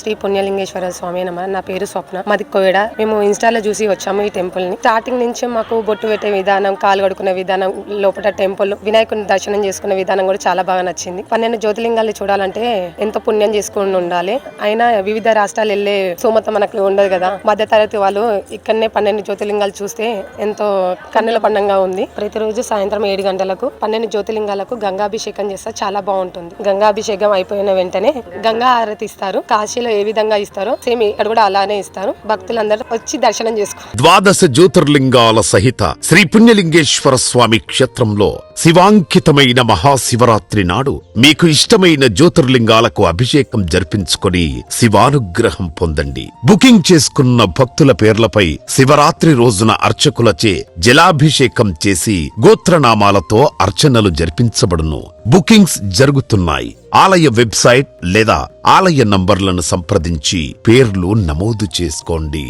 శ్రీ పుణ్యలింగేశ్వర స్వామి నమ. నా పేరు స్వప్న, మాది కోయడ. మేము ఇన్స్టాలో చూసి వచ్చాము ఈ టెంపుల్ ని. స్టార్టింగ్ నుంచి మాకు బొట్టు పెట్టే విధానం, కాలు కడుకునే విధానం, లోపల టెంపుల్ వినాయకుని దర్శనం చేసుకునే విధానం కూడా చాలా బాగా నచ్చింది. 12 జ్యోతిర్లింగాలు చూడాలంటే ఎంతో పుణ్యం చేసుకుని ఉండాలి. అయినా వివిధ రాష్ట్రాలు వెళ్లే స్తోమత మనకు ఉండదు కదా. మధ్య తరగతి వాళ్ళు ఇక్కడనే 12 జ్యోతిర్లింగాలు చూస్తే ఎంతో కన్నుల పండంగా ఉంది. ప్రతిరోజు సాయంత్రం 7 గంటలకు 12 జ్యోతిర్లింగాలకు గంగాభిషేకం చేస్తే చాలా బాగుంటుంది. గంగాభిషేకం అయిపోయిన వెంటనే గంగా హారతి ఇస్తారు. కాశీలో ఏ విధంగా ఇస్తారో సేమ్ ఇక్కడ కూడా అలానే ఇస్తారు. భక్తులందరూ వచ్చి దర్శనం చేసుకో. 12 జ్యోతిర్లింగాల సహిత శ్రీ పుణ్యలింగేశ్వర స్వామి క్షేత్రంలో శివాంకితమైన మహాశివరాత్రి నాడు మీకు ఇష్టమైన జ్యోతిర్లింగాలకు అభిషేకం జరిపించుకొని శివానుగ్రహం పొందండి. బుకింగ్ చేసుకున్న భక్తుల పేర్లపై శివరాత్రి రోజున అర్చకులచే జలాభిషేకం చేసి గోత్రనామాలతో అర్చనలు జరిపించబడును. బుకింగ్స్ జరుగుతున్నాయి. ఆలయ వెబ్సైట్ లేదా ఆలయ నంబర్లను సంప్రదించి పేర్లు నమోదు చేసుకోండి.